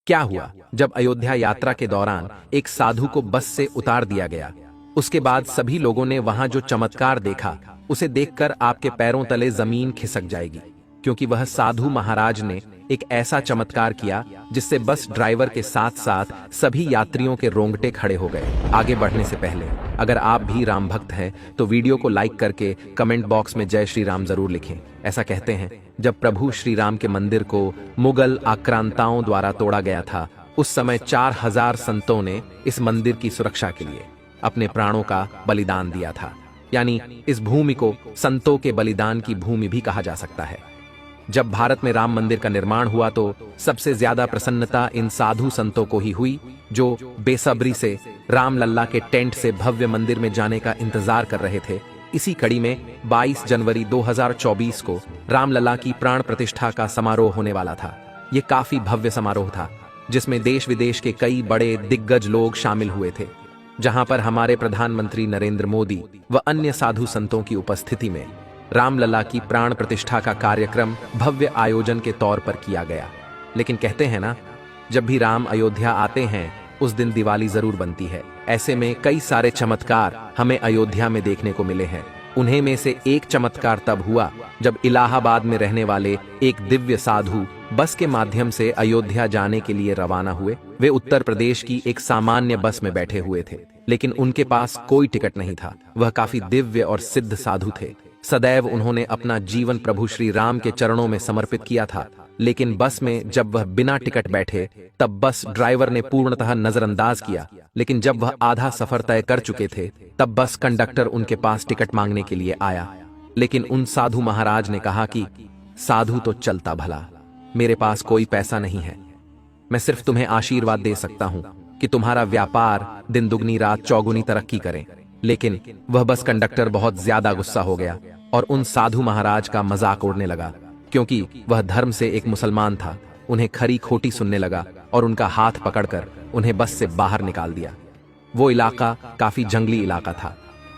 क्या हुआ जब अयोध्या यात्रा के दौरान एक साधु को बस से उतार दिया गया। उसके बाद सभी लोगों ने वहां जो चमत्कार देखा उसे देखकर आपके पैरों तले जमीन खिसक जाएगी, क्योंकि वह साधु महाराज ने एक ऐसा चमत्कार किया जिससे बस ड्राइवर के साथ साथ सभी यात्रियों के रोंगटे खड़े हो गए। आगे बढ़ने से पहले अगर आप भी राम भक्त हैं तो वीडियो को लाइक करके कमेंट बॉक्स में जय श्री राम जरूर लिखें। ऐसा कहते हैं जब प्रभु श्री राम के मंदिर को मुगल आक्रांताओं द्वारा तोड़ा गया था, उस समय 4000 संतों ने इस मंदिर की सुरक्षा के लिए अपने प्राणों का बलिदान दिया था। यानी इस भूमि को संतों के बलिदान की भूमि भी कहा जा सकता है। जब भारत में राम मंदिर का निर्माण हुआ तो सबसे ज्यादा प्रसन्नता इन साधु संतों को ही हुई जो बेसब्री से राम लल्ला के टेंट से भव्य मंदिर में जाने का इंतजार कर रहे थे। इसी कड़ी में 22 जनवरी 2024 को राम लल्ला की प्राण प्रतिष्ठा का समारोह होने वाला था। ये काफी भव्य समारोह था जिसमें देश विदेश के कई बड़े दिग्गज लोग शामिल हुए थे, जहां पर हमारे प्रधानमंत्री नरेंद्र मोदी व अन्य साधु संतों की उपस्थिति में रामलला की प्राण प्रतिष्ठा का कार्यक्रम भव्य आयोजन के तौर पर किया गया। लेकिन कहते हैं ना, जब भी राम अयोध्या आते हैं उस दिन दिवाली जरूर बनती है। ऐसे में कई सारे चमत्कार हमें अयोध्या में देखने को मिले हैं। उन्हें में से एक चमत्कार तब हुआ जब इलाहाबाद में रहने वाले एक दिव्य साधु बस के माध्यम से अयोध्या जाने के लिए रवाना हुए। वे उत्तर प्रदेश की एक सामान्य बस में बैठे हुए थे, लेकिन उनके पास कोई टिकट नहीं था। वह काफी दिव्य और सिद्ध साधु थे। सदैव उन्होंने अपना जीवन प्रभु श्री राम के चरणों में समर्पित किया था। लेकिन बस में जब वह बिना टिकट बैठे तब बस ड्राइवर ने पूर्णतः नजरअंदाज किया। लेकिन जब वह आधा सफर तय कर चुके थे तब बस कंडक्टर उनके पास टिकट मांगने के लिए आया। लेकिन उन साधु महाराज ने कहा कि साधु तो चलता भला, मेरे पास कोई पैसा नहीं है। मैं सिर्फ तुम्हें आशीर्वाद दे सकता हूं कि तुम्हारा व्यापार दिन दुगनी रात चौगुनी तरक्की करे। लेकिन वह बस कंडक्टर बहुत ज्यादा गुस्सा हो गया और उन साधु महाराज का मजाक उड़ने लगा, क्योंकि वह धर्म से एक मुसलमान था। उन्हें खरी खोटी सुनने लगा और उनका हाथ पकड़कर उन्हें बस से बाहर निकाल दिया। वो इलाका काफी जंगली इलाका था,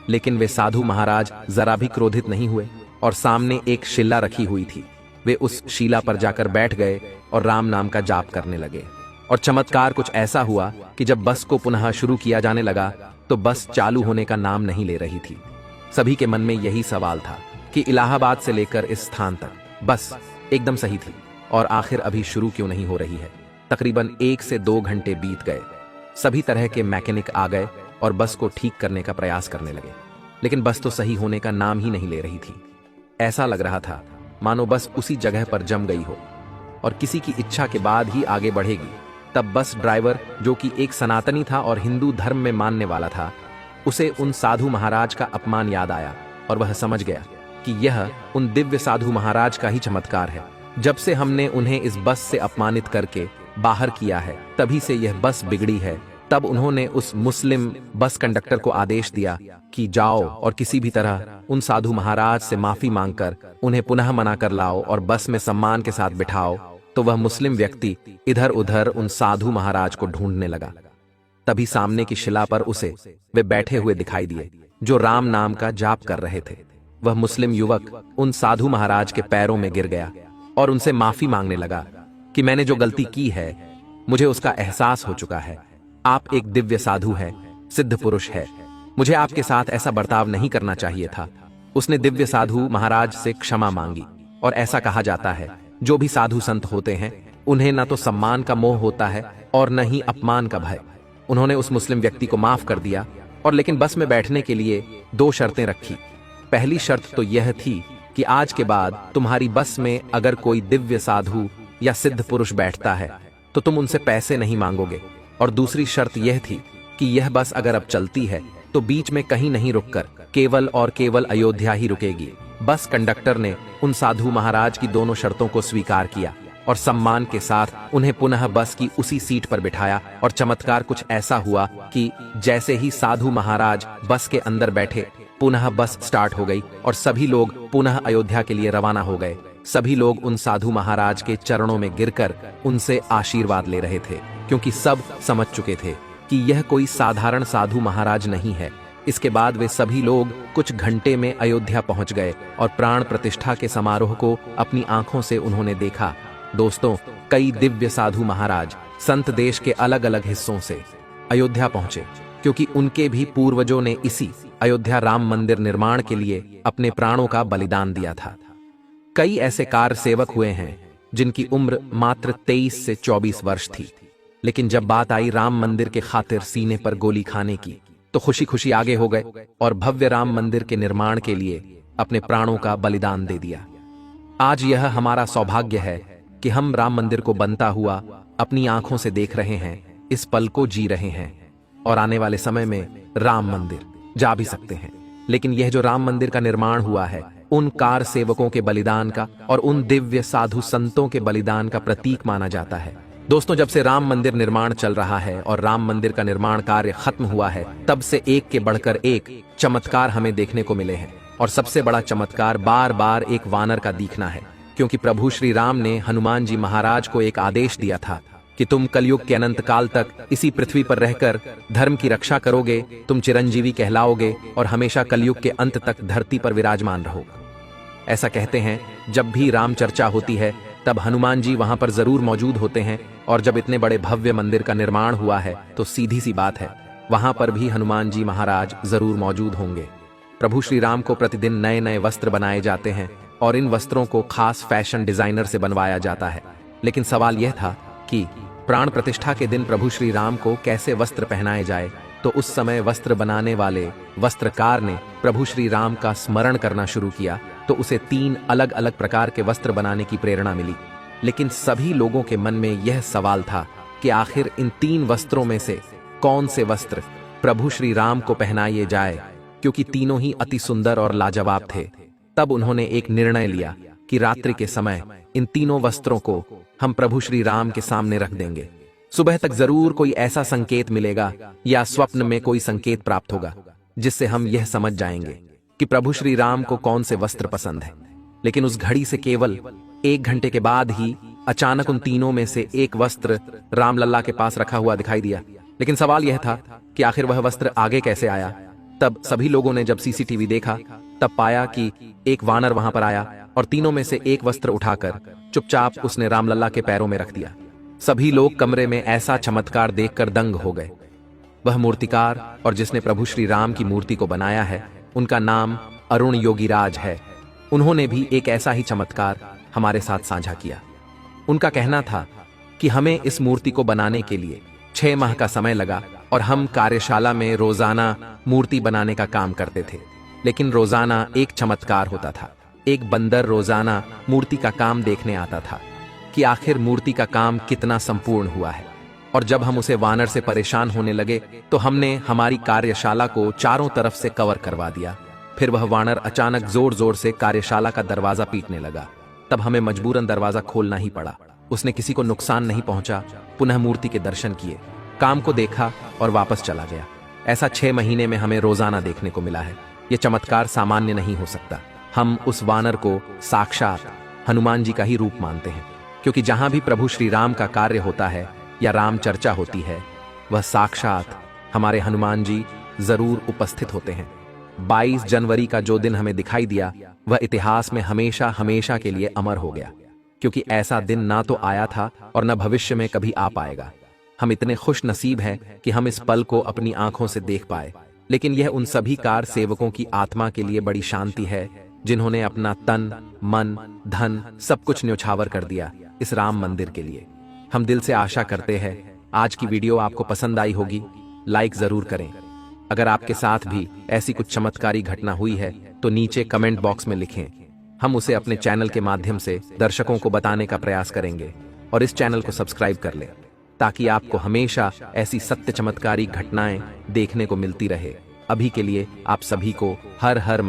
लेकिन वे साधु महाराज जरा भी क्रोधित नहीं हुए और सामने एक शिला रखी हुई थी। वे उस शिला पर जाकर बैठ गए और राम नाम का जाप करने लगे। और चमत्कार कुछ ऐसा हुआ कि जब बस को पुनः शुरू किया जाने लगा तो बस चालू होने का नाम नहीं ले रही थी। सभी के मन में यही सवाल था कि इलाहाबाद से लेकर इस स्थान तक बस एकदम सही थी और आखिर अभी शुरू क्यों नहीं हो रही है। तकरीबन 1 से 2 घंटे बीत गए। सभी तरह के मैकेनिक आ गए और बस को ठीक करने का प्रयास करने लगे, लेकिन बस तो सही होने का नाम ही नहीं ले रही थी। ऐसा लग रहा था मानो बस उसी जगह पर जम गई हो और किसी की इच्छा के बाद ही आगे बढ़ेगी। तब बस ड्राइवर, जो कि एक सनातनी था और हिंदू धर्म में मानने वाला था, उसे उन साधु महाराज का अपमान याद आया और वह समझ गया कि यह उन दिव्य साधु महाराज का ही चमत्कार है। जब से हमने उन्हें इस बस से अपमानित करके बाहर किया है तभी से यह बस बिगड़ी है। तब उन्होंने उस मुस्लिम बस कंडक्टर को आदेश दिया कि जाओ और किसी भी तरह उन साधु महाराज से माफी मांगकर उन्हें पुनः मना कर लाओ और बस में सम्मान के साथ बिठाओ। तो वह मुस्लिम व्यक्ति इधर उधर उन साधु महाराज को ढूंढने लगा। तभी सामने की शिला पर उसे वे बैठे हुए दिखाई दिए जो राम नाम का जाप कर रहे थे। वह मुस्लिम युवक उन साधु महाराज के पैरों में गिर गया और उनसे माफी मांगने लगा कि मैंने जो गलती की है मुझे उसका एहसास हो चुका है। आप एक दिव्य साधु है, सिद्ध पुरुष है, मुझे आपके साथ ऐसा बर्ताव नहीं करना चाहिए था। उसने दिव्य साधु महाराज से क्षमा मांगी और ऐसा कहा जाता है जो भी साधु संत होते हैं उन्हें न तो सम्मान का मोह होता है और न ही अपमान का भय। उन्होंने उस मुस्लिम व्यक्ति को माफ कर दिया और लेकिन बस में बैठने के लिए 2 शर्तें रखी। पहली शर्त तो यह थी कि आज के बाद तुम्हारी बस में अगर कोई दिव्य साधु या सिद्ध पुरुष बैठता है तो तुम उनसे पैसे नहीं मांगोगे। और दूसरी शर्त यह थी कि यह बस अगर अब चलती है तो बीच में कहीं नहीं रुककर केवल और केवल अयोध्या ही रुकेगी। बस कंडक्टर ने उन साधु महाराज की दोनों शर्तों को स्वीकार किया और सम्मान के साथ उन्हें पुनः बस की उसी सीट पर बिठाया। और चमत्कार कुछ ऐसा हुआ कि जैसे ही साधु महाराज बस के अंदर बैठे पुनः बस स्टार्ट हो गई और सभी लोग पुनः अयोध्या के लिए रवाना हो गए। सभी लोग उन साधु महाराज के चरणों में गिरकर उनसे आशीर्वाद ले रहे थे, क्योंकि सब समझ चुके थे कि यह कोई साधारण साधु महाराज नहीं है। इसके बाद वे सभी लोग कुछ घंटे में अयोध्या पहुंच गए और प्राण प्रतिष्ठा के समारोह को अपनी आंखों से उन्होंने देखा। दोस्तों, कई दिव्य साधु महाराज संत देश के अलग अलग हिस्सों से अयोध्या पहुंचे, क्योंकि उनके भी पूर्वजों ने इसी अयोध्या राम मंदिर निर्माण के लिए अपने प्राणों का बलिदान दिया था। कई ऐसे कार सेवक हुए हैं जिनकी उम्र मात्र 23 से 24 वर्ष थी, लेकिन जब बात आई राम मंदिर के खातिर सीने पर गोली खाने की, तो खुशी खुशी आगे हो गए और भव्य राम मंदिर के निर्माण के लिए अपने प्राणों का बलिदान दे दिया। आज यह हमारा सौभाग्य है कि हम राम मंदिर को बनता हुआ अपनी आंखों से देख रहे हैं, इस पल को जी रहे हैं, और आने वाले समय में राम मंदिर जा भी सकते हैं। लेकिन यह जो राम मंदिर का निर्माण हुआ है, उन कार सेवकों के बलिदान का और उन दिव्य साधु संतों के बलिदान का प्रतीक माना जाता है। दोस्तों, जब से राम मंदिर निर्माण चल रहा है और राम मंदिर का निर्माण कार्य खत्म हुआ है, तब से एक के बढ़कर एक चमत्कार हमें देखने को मिले हैं। और सबसे बड़ा चमत्कार बार बार एक वानर का दिखना है, क्योंकि प्रभु श्री राम ने हनुमान जी महाराज को एक आदेश दिया था कि तुम कलयुग के अनंत काल तक इसी पृथ्वी पर रहकर धर्म की रक्षा करोगे, तुम चिरंजीवी कहलाओगे और हमेशा कलयुग के अंत तक धरती पर विराजमान रहोगे। ऐसा कहते हैं, जब भी राम चर्चा होती है तब हनुमान जी वहां पर जरूर मौजूद होते हैं, और जब इतने बड़े भव्य मंदिर का निर्माण हुआ है तो सीधी सी बात है, वहां पर भी हनुमान जी महाराज जरूर मौजूद होंगे। प्रभु श्री राम को प्रतिदिन नए नए वस्त्र बनाए जाते हैं और इन वस्त्रों को खास फैशन डिजाइनर से बनवाया जाता है। लेकिन सवाल यह था कि प्राण प्रतिष्ठा के दिन प्रभु श्री राम को कैसे वस्त्र पहनाए जाए। तो उस समय वस्त्र बनाने वाले वस्त्रकार ने प्रभु श्री राम का स्मरण करना शुरू किया, तो उसे 3 अलग अलग प्रकार के वस्त्र बनाने की प्रेरणा मिली। लेकिन सभी लोगों के मन में यह सवाल था कि आखिर इन 3 वस्त्रों में से कौन से वस्त्र प्रभु श्री राम को पहनाए जाए, क्योंकि तीनों ही अति सुंदर और लाजवाब थे। तब उन्होंने एक निर्णय लिया कि रात्रि के समय इन तीनों वस्त्रों को हम प्रभु श्री राम के सामने रख देंगे। सुबह तक जरूर कोई ऐसा संकेत मिलेगा या स्वप्न में कोई संकेत प्राप्त होगा जिससे हम यह समझ जाएंगे कि प्रभु श्री राम को कौन से वस्त्र पसंद है। लेकिन उस घड़ी से केवल 1 घंटे के बाद ही अचानक उन तीनों में से एक वस्त्र रामलल्ला के पास रखा हुआ दिखाई दिया। लेकिन सवाल यह था कि आखिर वह वस्त्र आगे कैसे आया। तब सभी लोगों ने जब सीसीटीवी देखा तब पाया कि एक वानर वहां पर आया और तीनों में से एक वस्त्र उठाकर चुपचाप उसने रामलल्ला के पैरों में रख दिया। सभी लोग कमरे में ऐसा चमत्कार देखकर दंग हो गए। वह मूर्तिकार और जिसने प्रभु श्री राम की मूर्ति को बनाया है, उनका नाम अरुण योगीराज है। उन्होंने भी एक ऐसा ही चमत्कार हमारे साथ साझा किया। उनका कहना था कि हमें इस मूर्ति को बनाने के लिए 6 माह का समय लगा और हम कार्यशाला में रोजाना मूर्ति बनाने का काम करते थे। लेकिन रोजाना एक चमत्कार होता था। एक बंदर रोजाना मूर्ति का काम देखने आता था कि आखिर मूर्ति का काम कितना संपूर्ण हुआ है। और जब हम उसे वानर से परेशान होने लगे तो हमने हमारी कार्यशाला को चारों तरफ से कवर करवा दिया। फिर वह वानर अचानक जोर जोर से कार्यशाला का दरवाजा पीटने लगा। तब हमें मजबूरन दरवाजा खोलना ही पड़ा। उसने किसी को नुकसान नहीं पहुंचा, पुनः मूर्ति के दर्शन किए, काम को देखा और वापस चला गया। ऐसा 6 महीने में हमें रोजाना देखने को मिला है। यह चमत्कार सामान्य नहीं हो सकता। हम उस वानर को साक्षात हनुमान जी का ही रूप मानते हैं, क्योंकि जहां भी प्रभु श्री राम का कार्य होता है या राम चर्चा होती है, वह साक्षात हमारे हनुमान जी जरूर उपस्थित होते हैं। 22 जनवरी का जो दिन हमें दिखाई दिया, वह इतिहास में हमेशा हमेशा के लिए अमर हो गया, क्योंकि ऐसा दिन ना तो आया था और न भविष्य में कभी आ पाएगा। हम इतने खुश नसीब हैं कि हम इस पल को अपनी आंखों से देख पाए। लेकिन यह उन सभी कार सेवकों की आत्मा के लिए बड़ी शांति है जिन्होंने अपना तन, मन, धन सब कुछ न्यौछावर कर दिया इस राम मंदिर के लिए। हम दिल से आशा करते हैं आज की वीडियो आपको पसंद आई होगी। लाइक जरूर करें। अगर आपके साथ भी ऐसी कुछ चमत्कारी घटना हुई है तो नीचे कमेंट बॉक्स में लिखें। हम उसे अपने चैनल के माध्यम से दर्शकों को बताने का प्रयास करेंगे। और इस चैनल को सब्सक्राइब कर लें ताकि आपको हमेशा ऐसी सत्य चमत्कारी घटनाएं देखने को मिलती रहे। अभी के लिए आप सभी को हर हर